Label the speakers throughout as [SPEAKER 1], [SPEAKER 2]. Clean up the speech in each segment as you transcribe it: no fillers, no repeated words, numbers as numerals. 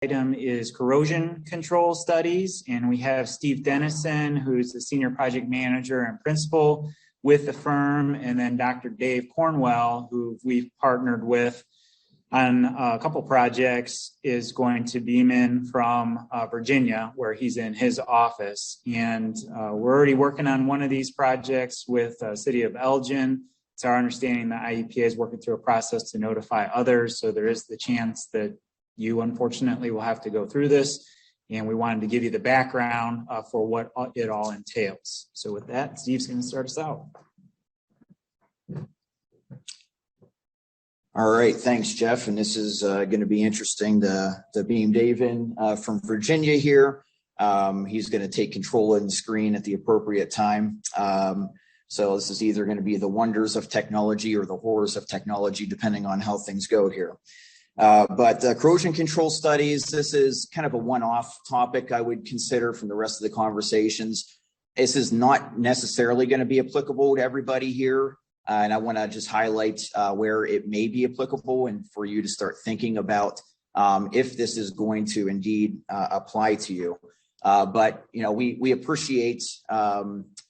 [SPEAKER 1] item is corrosion control studies, and we have Steve Dennison, who's the senior project manager and principal with the firm, and then Dr. Dave Cornwell, who we've partnered with on a couple projects, is going to beam in from Virginia, where he's in his office. And we're already working on one of these projects with the city of Elgin. It's our understanding that IEPA is working through a process to notify others, so there is the chance that you unfortunately will have to go through this, and we wanted to give you the background for what it all entails. So with that, Steve's going to start us out.
[SPEAKER 2] All right, thanks, Jeff. And this is going to be interesting to beam Dave in from Virginia here. He's going to take control of the screen at the appropriate time. So this is either going to be the wonders of technology or the horrors of technology, depending on how things go here. But corrosion control studies, this is kind of a one-off topic I would consider from the rest of the conversations. This is not necessarily going to be applicable to everybody here. And I want to just highlight where it may be applicable and for you to start thinking about if this is going to indeed apply to you. But, you know, we appreciate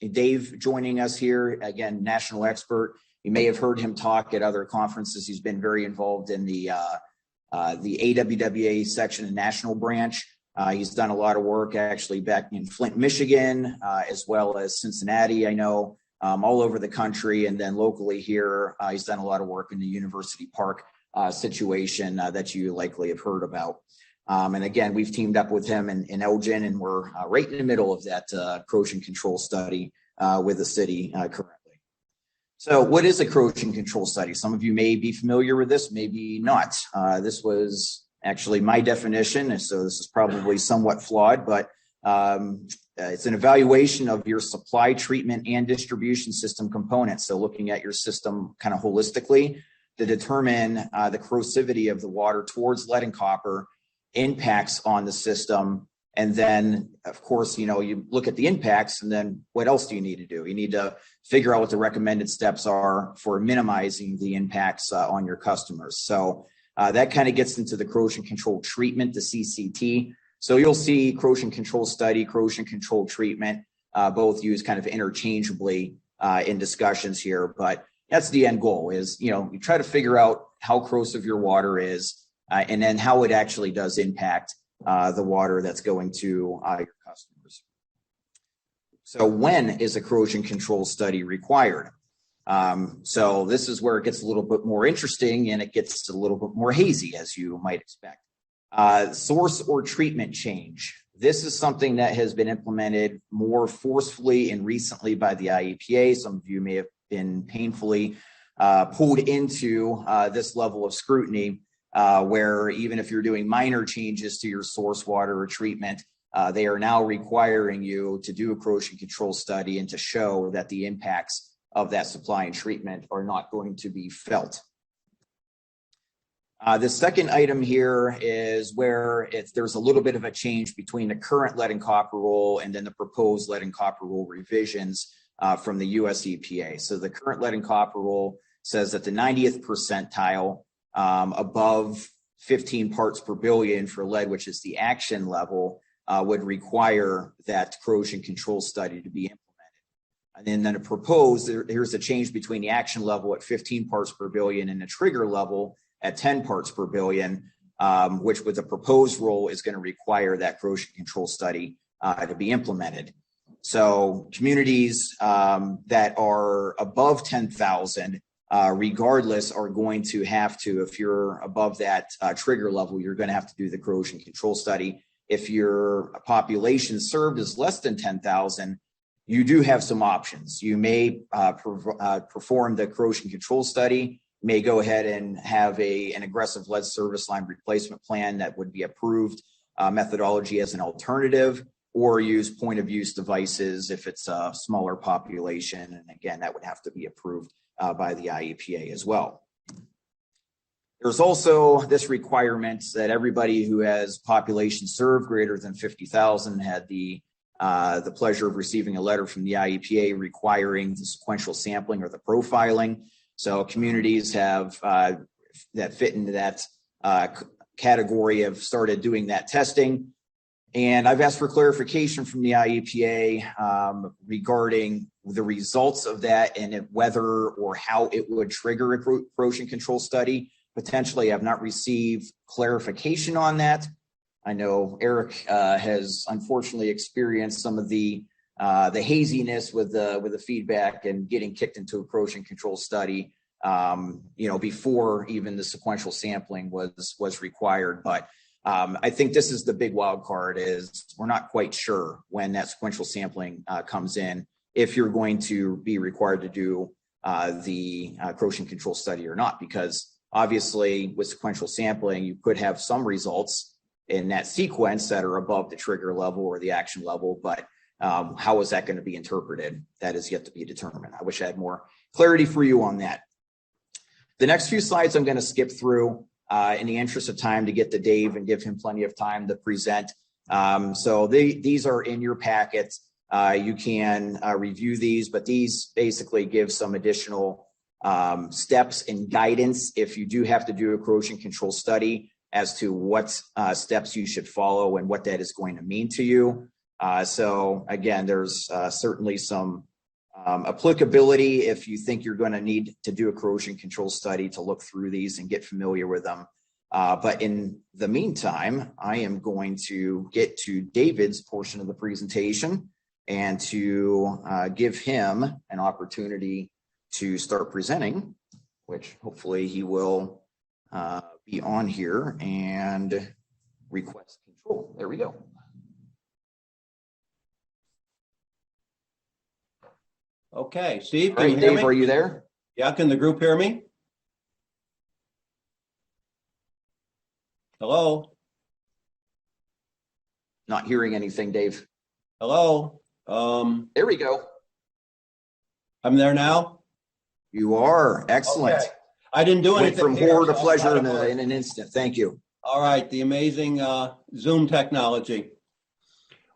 [SPEAKER 2] Dave joining us here, again, national expert. You may have heard him talk at other conferences. He's been very involved in the AWWA section and national branch. He's done a lot of work actually back in Flint, Michigan, as well as Cincinnati, I know, all over the country. And then locally here, he's done a lot of work in the University Park situation that you likely have heard about. And again, we've teamed up with him in Elgin, and we're right in the middle of that corrosion control study with the city currently. So what is a corrosion control study? Some of you may be familiar with this, maybe not. This was actually my definition, and so this is probably somewhat flawed, but it's an evaluation of your supply, treatment, and distribution system components. So looking at your system kind of holistically to determine the corrosivity of the water towards lead and copper, impacts on the system. And then, of course, you know, you look at the impacts, and then what else do you need to do? You need to figure out what the recommended steps are for minimizing the impacts on your customers. So that kind of gets into the corrosion control treatment, the CCT. So you'll see corrosion control study, corrosion control treatment, both used kind of interchangeably in discussions here. But that's the end goal is, you know, you try to figure out how corrosive your water is, and then how it actually does impact the water that's going to your customers. So when is a corrosion control study required? So this is where it gets a little bit more interesting, and it gets a little bit more hazy, as you might expect. Source or treatment change. This is something that has been implemented more forcefully and recently by the IEPA. Some of you may have been painfully pulled into this level of scrutiny, where even if you're doing minor changes to your source water or treatment, they are now requiring you to do a corrosion control study and to show that the impacts of that supply and treatment are not going to be felt. The second item here is where there's a little bit of a change between the current lead and copper rule and then the proposed lead and copper rule revisions from the US EPA. So the current lead and copper rule says that the 90th percentile above 15 parts per billion for lead, which is the action level, would require that corrosion control study to be implemented. And then a proposed, here's a change between the action level at 15 parts per billion and the trigger level at 10 parts per billion, which with the proposed rule is going to require that corrosion control study to be implemented. So communities that are above 10,000, regardless, are going to have to, if you're above that trigger level, you're going to have to do the corrosion control study. If your population served is less than 10,000, you do have some options. You may perform the corrosion control study, may go ahead and have an aggressive lead service line replacement plan that would be approved methodology as an alternative, or use point of use devices if it's a smaller population. And again, that would have to be approved by the IEPA as well. There's also this requirement that everybody who has population served greater than 50,000 had the pleasure of receiving a letter from the IEPA requiring the sequential sampling or the profiling. So communities have that fit into that category have started doing that testing. And I've asked for clarification from the IEPA regarding the results of that and whether or how it would trigger a corrosion control study. Potentially, I've not received clarification on that. I know Eric has unfortunately experienced some of the haziness with the feedback and getting kicked into a corrosion control study, before even the sequential sampling was required. But I think this is the big wild card, is we're not quite sure when that sequential sampling comes in, if you're going to be required to do the corrosion control study or not, because obviously with sequential sampling, you could have some results in that sequence that are above the trigger level or the action level, but how is that going to be interpreted? That is yet to be determined. I wish I had more clarity for you on that. The next few slides I'm going to skip through in the interest of time to get to Dave and give him plenty of time to present. So these are in your packets. You can review these, but these basically give some additional steps and guidance if you do have to do a corrosion control study as to what steps you should follow and what that is going to mean to you. So again, there's certainly some applicability if you think you're going to need to do a corrosion control study to look through these and get familiar with them. But in the meantime, I am going to get to David's portion of the presentation and to give him an opportunity to start presenting, which hopefully he will be on here and request control. There we go.
[SPEAKER 3] Okay, Steve,
[SPEAKER 2] All right, Dave, are you there?
[SPEAKER 3] Yeah, can the group hear me? Hello?
[SPEAKER 2] Not hearing anything, Dave.
[SPEAKER 3] Hello?
[SPEAKER 2] There we go.
[SPEAKER 3] I'm there now?
[SPEAKER 2] You are. Excellent.
[SPEAKER 3] Okay. I didn't do anything.
[SPEAKER 2] Went from horror to pleasure in an instant. Thank you.
[SPEAKER 3] All right, the amazing Zoom technology.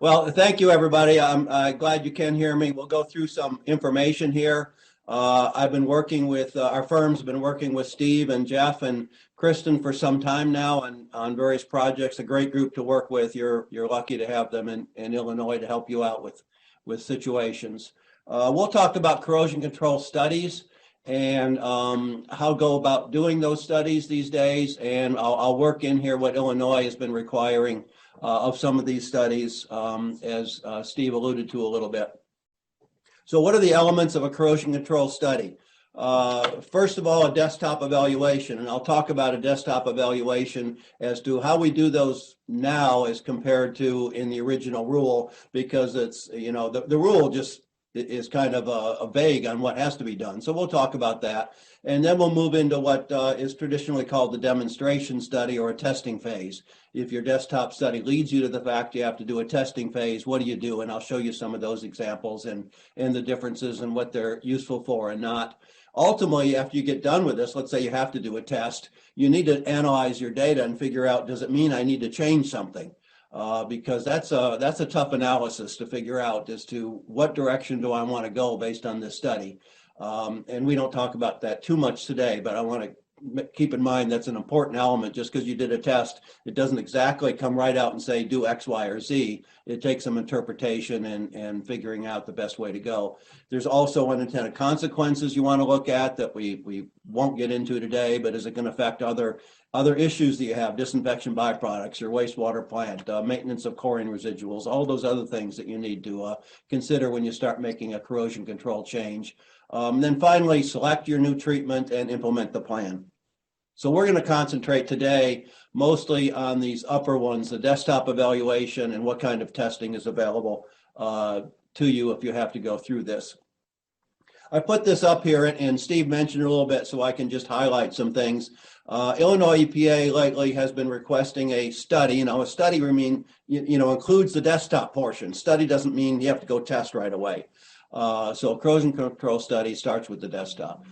[SPEAKER 3] Well, thank you, everybody. I'm glad you can hear me. We'll go through some information here. I've been working with, our firm's been working with Steve and Jeff and Kristen for some time now on various projects. A great group to work with. You're lucky to have them in Illinois to help you out with situations. We'll talk about corrosion control studies and how to go about doing those studies these days. And I'll work in here what Illinois has been requiring of some of these studies, as Steve alluded to a little bit. So what are the elements of a corrosion control study? First of all, a desktop evaluation, and I'll talk about a desktop evaluation as to how we do those now as compared to in the original rule, because it's, the rule just is kind of vague on what has to be done. So we'll talk about that. And then we'll move into what is traditionally called the demonstration study or a testing phase. If your desktop study leads you to the fact you have to do a testing phase, what do you do? And I'll show you some of those examples and the differences and what they're useful for and not. Ultimately, after you get done with this, let's say you have to do a test, you need to analyze your data and figure out, does it mean I need to change something? Because that's a tough analysis to figure out as to what direction do I want to go based on this study. And we don't talk about that too much today, but I want to keep in mind that's an important element. Just because you did a test, it doesn't exactly come right out and say do X, Y, or Z. It takes some interpretation and figuring out the best way to go. There's also unintended consequences you want to look at that we won't get into today, but is it going to affect other issues that you have, disinfection byproducts, your wastewater plant, maintenance of chlorine residuals, all those other things that you need to consider when you start making a corrosion control change. Then finally, select your new treatment and implement the plan. So we're going to concentrate today mostly on these upper ones, the desktop evaluation and what kind of testing is available to you if you have to go through this. I put this up here, and Steve mentioned it a little bit, so I can just highlight some things. Illinois EPA lately has been requesting a study. A study includes the desktop portion. Study doesn't mean you have to go test right away. So a corrosion control study starts with the desktop.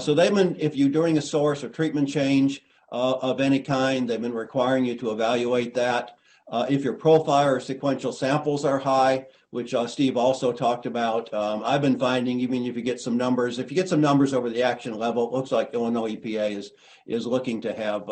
[SPEAKER 3] So they've been, if you're doing a source or treatment change of any kind, they've been requiring you to evaluate that. If your profile or sequential samples are high, which Steve also talked about, I've been finding even if you get some numbers, over the action level, it looks like Illinois EPA is looking to have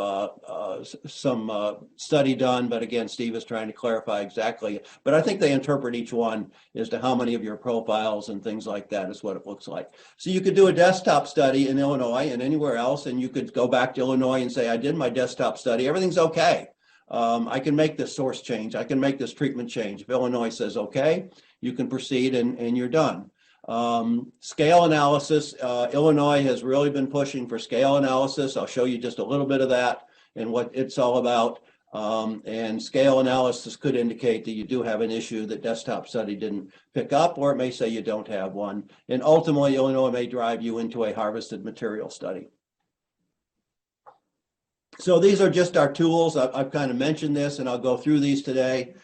[SPEAKER 3] some study done. But again, Steve is trying to clarify exactly. But I think they interpret each one as to how many of your profiles and things like that is what it looks like. So you could do a desktop study in Illinois and anywhere else, and you could go back to Illinois and say, I did my desktop study, everything's okay. I can make this source change. I can make this treatment change. If Illinois says, okay, you can proceed and you're done. Scale analysis, Illinois has really been pushing for scale analysis. I'll show you just a little bit of that and what it's all about. And scale analysis could indicate that you do have an issue that desktop study didn't pick up, or it may say you don't have one. And ultimately, Illinois may drive you into a harvested material study. So these are just our tools. I've kind of mentioned this, and I'll go through these today,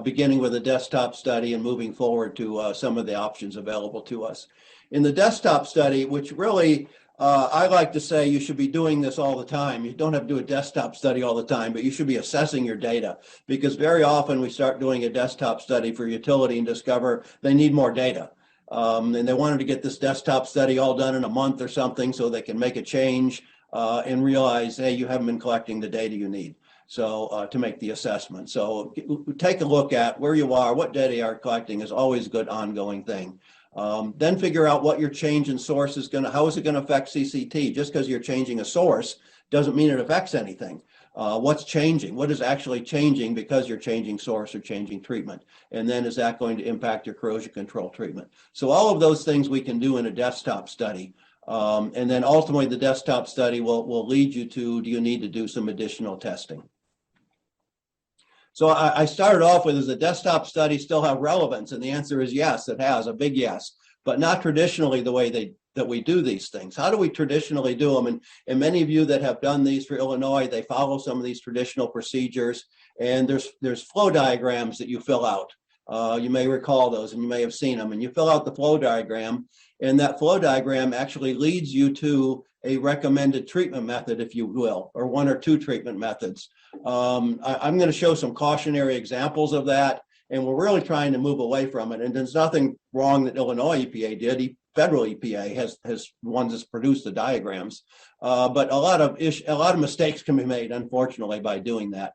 [SPEAKER 3] beginning with a desktop study and moving forward to some of the options available to us. In the desktop study, which really, I like to say you should be doing this all the time. You don't have to do a desktop study all the time, but you should be assessing your data, because very often we start doing a desktop study for utility and discover they need more data. And they wanted to get this desktop study all done in a month or something so they can make a change. And realize, hey, you haven't been collecting the data you need. So to make the assessment. So take a look at where you are, what data you are collecting is always a good ongoing thing. Then figure out what your change in source is how is it going to affect CCT? Just because you're changing a source doesn't mean it affects anything. What's changing? What is actually changing because you're changing source or changing treatment? And then is that going to impact your corrosion control treatment? So all of those things we can do in a desktop study. And then ultimately the desktop study will lead you to, do you need to do some additional testing? So I started off with, does the desktop study still have relevance? And the answer is yes, it has, a big yes, but not traditionally the way that we do these things. How do we traditionally do them? And many of you that have done these for Illinois, they follow some of these traditional procedures, and there's flow diagrams that you fill out. You may recall those, and you may have seen them, and you fill out the flow diagram, and that flow diagram actually leads you to a recommended treatment method, if you will, or one or two treatment methods. I'm going to show some cautionary examples of that, and we're really trying to move away from it. And there's nothing wrong that Illinois EPA did. Federal EPA has ones that's produced the diagrams, but a lot of mistakes can be made, unfortunately, by doing that.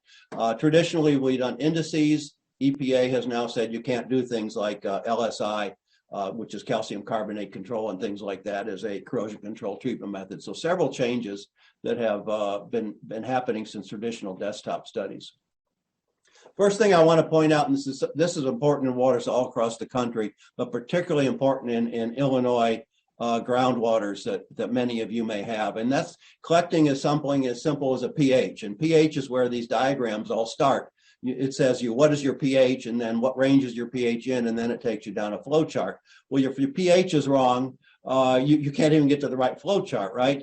[SPEAKER 3] Traditionally, we've done indices. EPA has now said you can't do things like LSI, which is calcium carbonate control, and things like that as a corrosion control treatment method. So several changes that have been happening since traditional desktop studies. First thing I want to point out, and this is important in waters all across the country, but particularly important in Illinois groundwaters that many of you may have, and that's collecting something as simple as a pH. And pH is where these diagrams all start. It says what is your pH, and then what range is your pH in, and then it takes you down a flow chart. Well, if your pH is wrong, you can't even get to the right flow chart, right?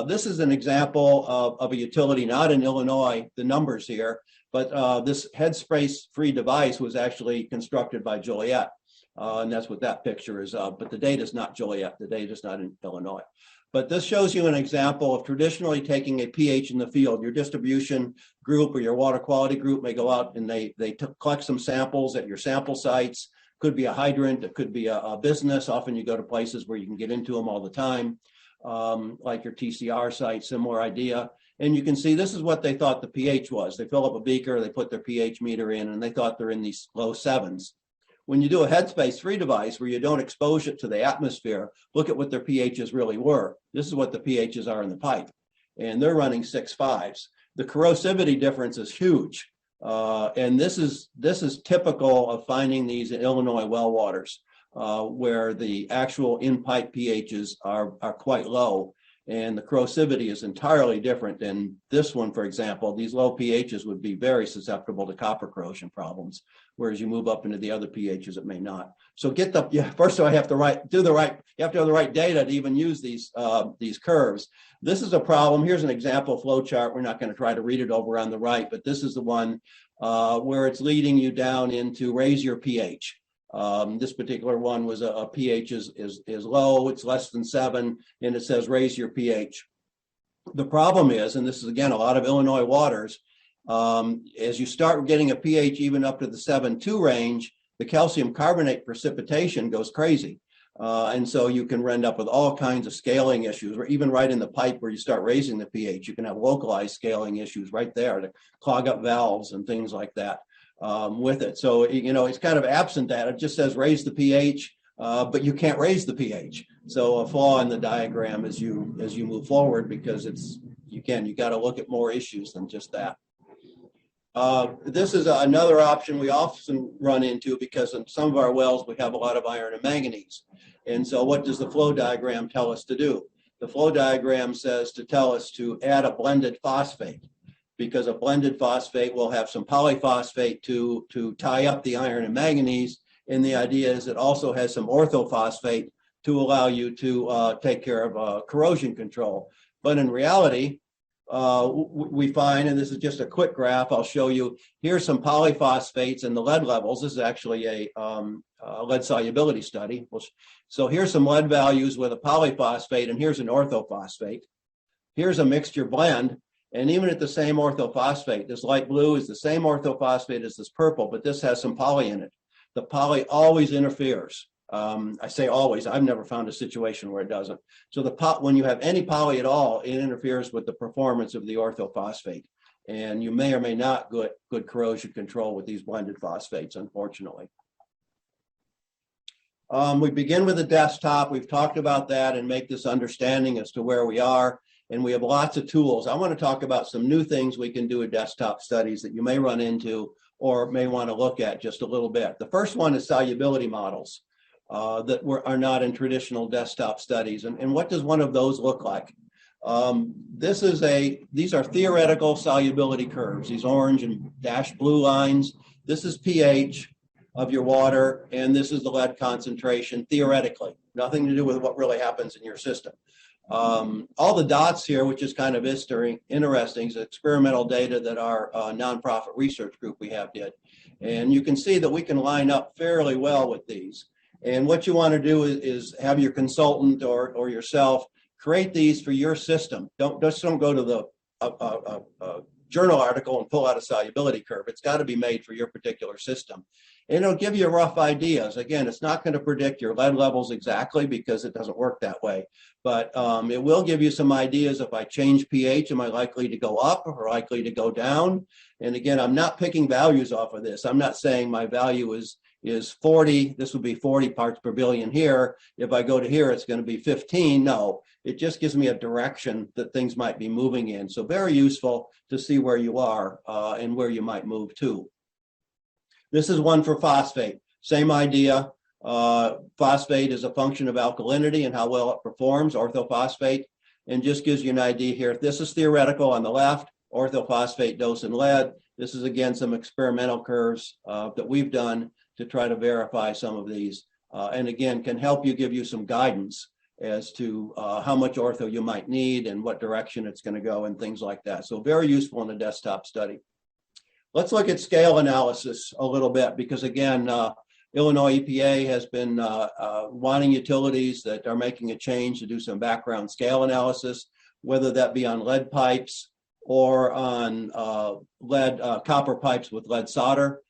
[SPEAKER 3] This is an example of a utility, not in Illinois, the numbers here, but this headspace-free device was actually constructed by Joliet, and that's what that picture is of. But the data is not Joliet, the data is not in Illinois. But this shows you an example of traditionally taking a pH in the field. Your distribution group or your water quality group may go out and they collect some samples at your sample sites. Could be a hydrant, it could be a business. Often you go to places where you can get into them all the time, like your TCR site, similar idea. And you can see this is what they thought the pH was. They fill up a beaker, they put their pH meter in, and they thought they're in these low 7s. When you do a headspace-free device where you don't expose it to the atmosphere, look at what their pHs really were. This is what the pHs are in the pipe, and they're running 6.5s. The corrosivity difference is huge, and this is typical of finding these in Illinois well waters, where the actual in-pipe pHs are quite low, and the corrosivity is entirely different than this one. For example, these low pHs would be very susceptible to copper corrosion problems, whereas you move up into the other pHs, it may not. So first of all, you have to have the right data to even use these curves. This is a problem. Here's an example flow chart. We're not going to try to read it over on the right, but this is the one where it's leading you down into raise your pH. This particular one was a pH is low, it's less than 7, and it says raise your pH. The problem is, and this is again a lot of Illinois waters, As you start getting a pH even up to the 7.2 range, the calcium carbonate precipitation goes crazy. And so you can end up with all kinds of scaling issues, or even right in the pipe where you start raising the pH, you can have localized scaling issues right there to clog up valves and things like that with it. So, it's kind of absent that. It just says raise the pH, but you can't raise the pH. So a flaw in the diagram as you move forward, because you got to look at more issues than just that. This is another option we often run into, because in some of our wells we have a lot of iron and manganese. And so what does the flow diagram tell us to do? The flow diagram says to tell us to add a blended phosphate, because a blended phosphate will have some polyphosphate to tie up the iron and manganese. And the idea is it also has some orthophosphate to allow you to take care of corrosion control. But in reality, we find, and this is just a quick graph I'll show you, here's some polyphosphates and the lead levels. This is actually a lead solubility study. So here's some lead values with a polyphosphate, and here's an orthophosphate. Here's a mixture blend, and even at the same orthophosphate, this light blue is the same orthophosphate as this purple, but this has some poly in it. The poly always interferes. I say always, I've never found a situation where it doesn't. So when you have any poly at all, it interferes with the performance of the orthophosphate. And you may or may not get good corrosion control with these blended phosphates, unfortunately. We begin with the desktop. We've talked about that and make this understanding as to where we are. And we have lots of tools. I want to talk about some new things we can do with desktop studies that you may run into or may want to look at just a little bit. The first one is solubility models. That are not in traditional desktop studies. And what does one of those look like? These are theoretical solubility curves, these orange and dashed blue lines. This is pH of your water, and this is the lead concentration theoretically. Nothing to do with what really happens in your system. All the dots here, which is kind of interesting, is experimental data that our nonprofit research group we have did. And you can see that we can line up fairly well with these. And what you want to do is have your consultant or yourself create these for your system. Don't go to the journal article and pull out a solubility curve. It's got to be made for your particular system. And it'll give you rough ideas. Again, it's not going to predict your lead levels exactly, because it doesn't work that way. But it will give you some ideas. If I change pH, am I likely to go up or likely to go down? And again, I'm not picking values off of this. I'm not saying my value is 40, this would be 40 parts per billion here. If I go to here, it's going to be 15. No, it just gives me a direction that things might be moving in. So very useful to see where you are and where you might move to. This is one for phosphate. Same idea. Phosphate is a function of alkalinity and how well it performs, orthophosphate, and just gives you an idea here. This is theoretical on the left, orthophosphate dose in lead. This is, again, some experimental curves that we've done to try to verify some of these. And again, can help give you some guidance as to how much ortho you might need and what direction it's going to go and things like that. So very useful in a desktop study. Let's look at scale analysis a little bit, because again, Illinois EPA has been wanting utilities that are making a change to do some background scale analysis, whether that be on lead pipes or on copper pipes with lead solder.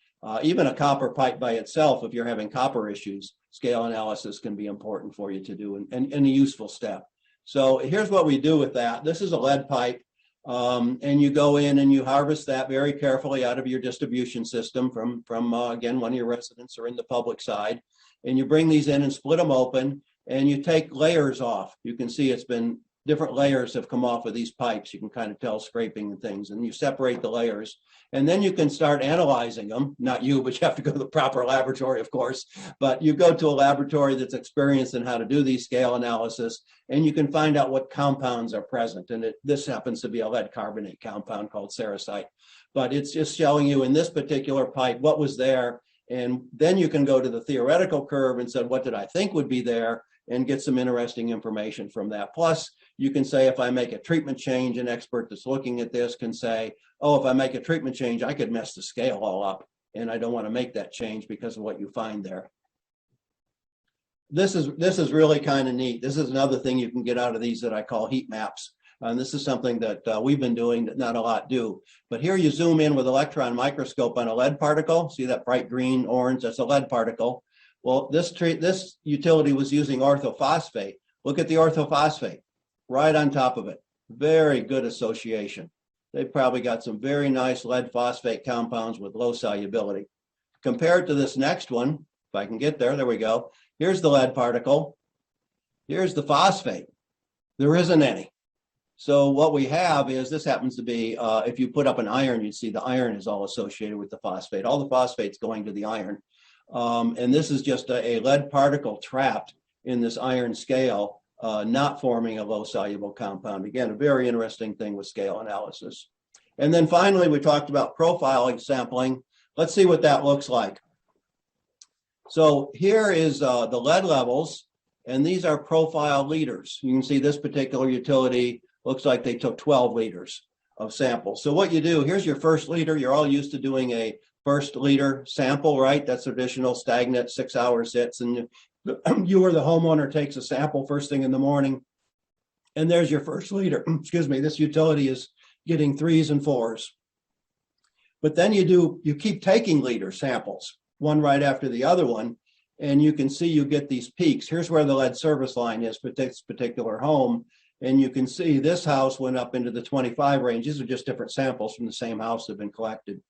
[SPEAKER 3] Even a copper pipe by itself, if you're having copper issues, scale analysis can be important for you to do and a useful step. So here's what we do with that. This is a lead pipe, and you go in and you harvest that very carefully out of your distribution system from again, one of your residents or in the public side. And you bring these in and split them open, and you take layers off. You can see it's been different layers have come off of these pipes. You can kind of tell scraping and things, and you separate the layers. And then you can start analyzing them. Not you, but you have to go to the proper laboratory, of course. But you go to a laboratory that's experienced in how to do these scale analysis, and you can find out what compounds are present. And this happens to be a lead carbonate compound called sericite. But it's just showing you in this particular pipe what was there. And then you can go to the theoretical curve and say, what did I think would be there? And get some interesting information from that. Plus, you can say, if I make a treatment change, an expert that's looking at this can say, oh, if I make a treatment change, I could mess the scale all up, and I don't want to make that change because of what you find there. This is really kind of neat. This is another thing you can get out of these that I call heat maps. And this is something that we've been doing that not a lot do. But here you zoom in with electron microscope on a lead particle. See that bright green, orange? That's a lead particle. Well, this utility was using orthophosphate. Look at the orthophosphate right on top of it. Very good association. They've probably got some very nice lead phosphate compounds with low solubility. Compared to this next one, if I can get there we go. Here's the lead particle. Here's the phosphate. There isn't any. So what we have is, this happens to be, if you put up an iron, you'd see the iron is all associated with the phosphate. All the phosphate's going to the iron. And this is just a lead particle trapped in this iron scale, not forming a low soluble compound. Again, a very interesting thing with scale analysis. And then finally, we talked about profiling sampling. Let's see what that looks like. So here is the lead levels, and these are profile liters. You can see this particular utility looks like they took 12 liters of samples. So what you do, here's your first liter. You're all used to doing a first liter sample, right? That's traditional stagnant 6-hour sits, and you or the homeowner takes a sample first thing in the morning, and there's your first liter. Excuse me, this utility is getting 3s and 4s. But then you keep taking liter samples, one right after the other one, and you can see you get these peaks. Here's where the lead service line is for this particular home, and you can see this house went up into the 25 range. These are just different samples from the same house that have been collected.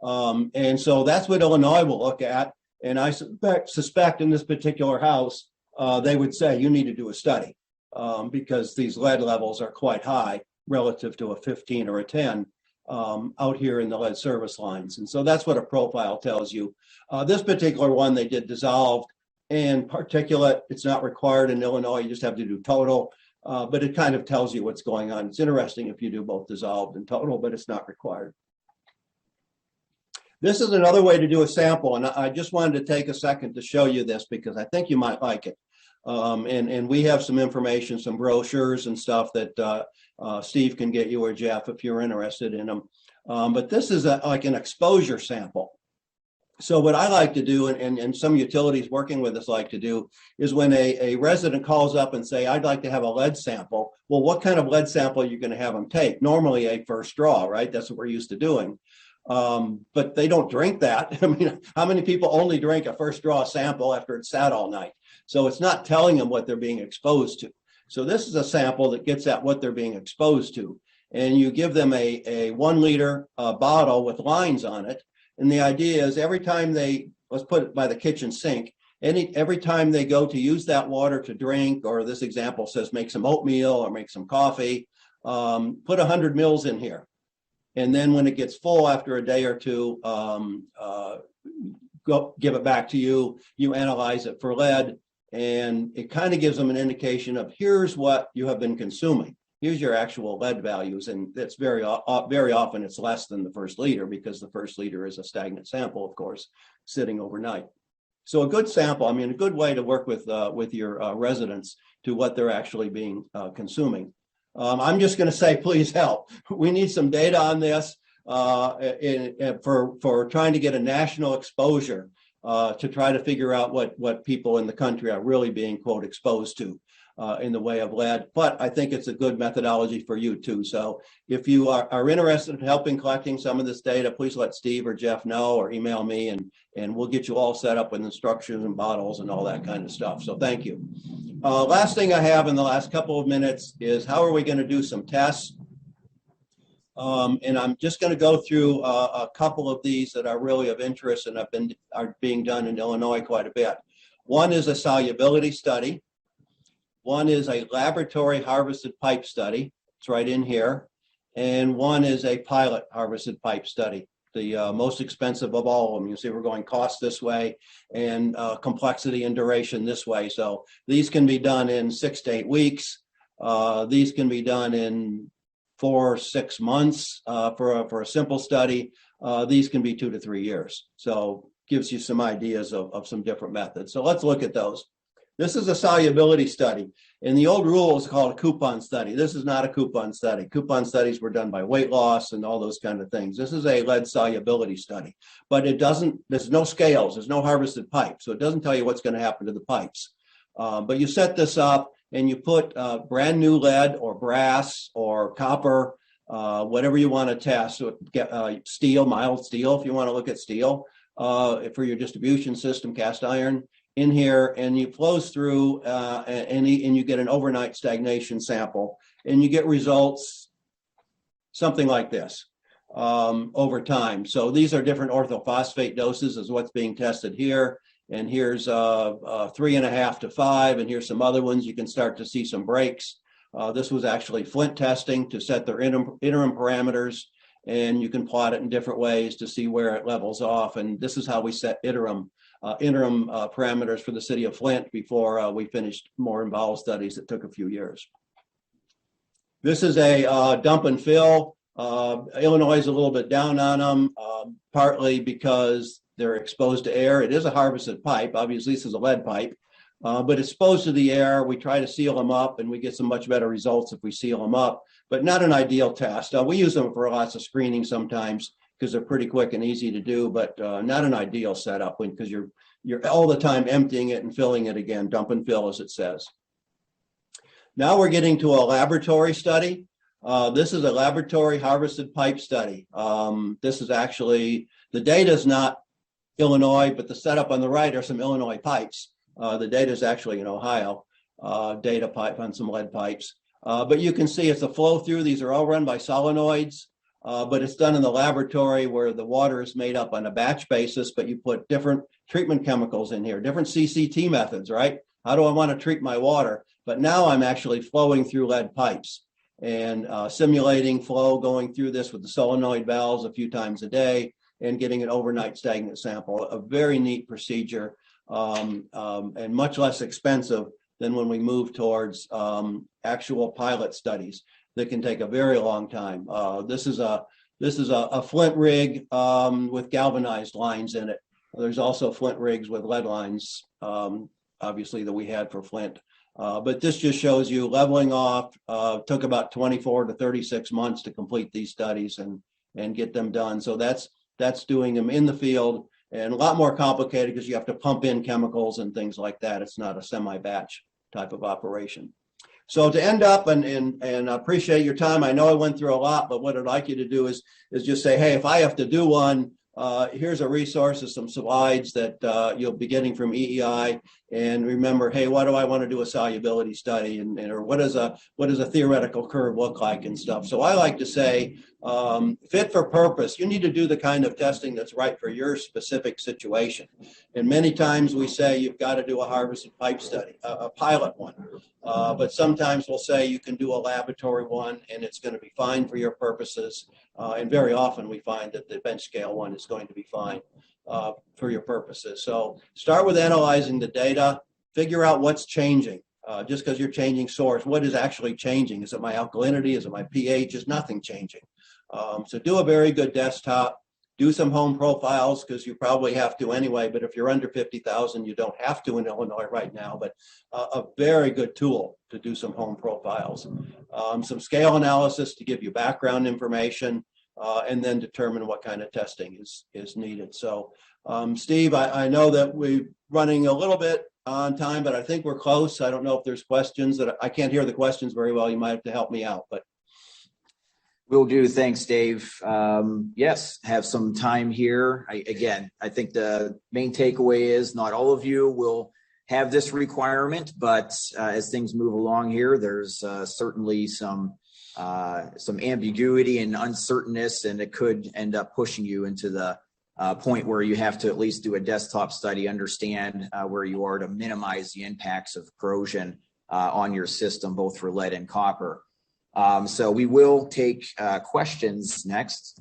[SPEAKER 3] And so that's what Illinois will look at. And I suspect in this particular house, they would say you need to do a study because these lead levels are quite high relative to a 15 or a 10 out here in the lead service lines. And so that's what a profile tells you. This particular one, they did dissolved and particulate. It's not required in Illinois. You just have to do total, but it kind of tells you what's going on. It's interesting if you do both dissolved and total, but it's not required. This is another way to do a sample, and I just wanted to take a second to show you this because I think you might like it. And we have some information, some brochures and stuff that Steve can get you or Jeff if you're interested in them. But this is like an exposure sample. So what I like to do, and some utilities working with us like to do, is when a resident calls up and say, I'd like to have a lead sample. Well, what kind of lead sample are you going to have them take? Normally a first draw, right? That's what we're used to doing. But they don't drink that. I mean, how many people only drink a first draw sample after it's sat all night? So it's not telling them what they're being exposed to. So this is a sample that gets at what they're being exposed to. And you give them a 1 liter bottle with lines on it. And the idea is every time let's put it by the kitchen sink, every time they go to use that water to drink, or this example says make some oatmeal or make some coffee, put 100 mils in here. And then when it gets full after a day or two, give it back to you. You analyze it for lead, and it kind of gives them an indication of here's what you have been consuming. Here's your actual lead values, and that's very often it's less than the first liter because the first liter is a stagnant sample, of course, sitting overnight. So a good sample, I mean, a good way to work with your residents to what they're actually being consuming. I'm just going to say, please help. We need some data on this for trying to get a national exposure to try to figure out what people in the country are really being, quote, exposed to in the way of lead. But I think it's a good methodology for you too. So if you are interested in helping collecting some of this data, please let Steve or Jeff know or email me, and we'll get you all set up with instructions and bottles and all that kind of stuff. So thank you. Last thing I have in the last couple of minutes is how are we going to do some tests? And I'm just going to go through a couple of these that are really of interest and are being done in Illinois quite a bit. One is a solubility study. One is a laboratory harvested pipe study. It's right in here. And one is a pilot harvested pipe study, the most expensive of all of them. You see we're going cost this way and complexity and duration this way. So these can be done in 6 to 8 weeks. These can be done in 4 or 6 months for a simple study. These can be 2 to 3 years. So gives you some ideas of some different methods. So let's look at those. This is a solubility study. And the old rule is called a coupon study. This is not a coupon study. Coupon studies were done by weight loss and all those kind of things. This is a lead solubility study. But there's no scales, there's no harvested pipe. So it doesn't tell you what's going to happen to the pipes. But you set this up and you put brand new lead or brass or copper, whatever you want to test. So steel, mild steel, if you want to look at steel for your distribution system, cast iron in here, and you flows through and you get an overnight stagnation sample, and you get results something like this over time. So these are different orthophosphate doses is what's being tested here. And here's 3.5 to 5, and here's some other ones. You can start to see some breaks. This was actually Flint testing to set their interim parameters, and you can plot it in different ways to see where it levels off. And this is how we set interim parameters for the city of Flint before we finished more involved studies that took a few years. This is a dump and fill. Illinois is a little bit down on them, partly because they're exposed to air. It is a harvested pipe. Obviously, this is a lead pipe, but exposed to the air. We try to seal them up, and we get some much better results if we seal them up, but not an ideal test. We use them for lots of screening sometimes because they're pretty quick and easy to do, but not an ideal setup because you're all the time emptying it and filling it again, dump and fill as it says. Now we're getting to a laboratory study. This is a laboratory harvested pipe study. This is actually, the data is not Illinois, but the setup on the right are some Illinois pipes. The data is actually in Ohio, data pipe on some lead pipes. But you can see it's a flow through. These are all run by solenoids, but it's done in the laboratory where the water is made up on a batch basis, but you put different treatment chemicals in here, different CCT methods, right? How do I want to treat my water? But now I'm actually flowing through lead pipes and simulating flow going through this with the solenoid valves a few times a day and getting an overnight stagnant sample. A very neat procedure and much less expensive than when we move towards actual pilot studies that can take a very long time. This is a Flint rig with galvanized lines in it. There's also Flint rigs with lead lines, obviously, that we had for Flint. But this just shows you leveling off. Took about 24 to 36 months to complete these studies and get them done. So that's doing them in the field, and a lot more complicated because you have to pump in chemicals and things like that. It's not a semi-batch type of operation. So to end up, and I appreciate your time. I know I went through a lot, but what I'd like you to do is just say, hey, if I have to do one, here's a resource of some slides that you'll be getting from EEI. And remember, hey, why do I want to do a solubility study, or what does a theoretical curve look like and stuff? So I like to say, fit for purpose. You need to do the kind of testing that's right for your specific situation. And many times we say you've got to do a harvested pipe study, a pilot one. But sometimes we'll say you can do a laboratory one and it's going to be fine for your purposes. And very often we find that the bench scale one is going to be fine for your purposes. So start with analyzing the data, figure out what's changing. Just because you're changing source, what is actually changing? Is it my alkalinity? Is it my pH? Is nothing changing? So do a very good desktop. Do some home profiles because you probably have to anyway, but if you're under 50,000, you don't have to in Illinois right now, but a very good tool to do some home profiles. Some scale analysis to give you background information, and then determine what kind of testing is needed. So Steve, I know that we're running a little bit on time, but I think we're close. I don't know if there's questions that I can't hear the questions very well. You might have to help me out, but.
[SPEAKER 2] Will do. Thanks, Dave. Yes, have some time here. I think the main takeaway is not all of you will have this requirement, but as things move along here, there's certainly some ambiguity and uncertainness, and it could end up pushing you into the point where you have to at least do a desktop study, understand where you are to minimize the impacts of corrosion on your system, both for lead and copper. So we will take questions next.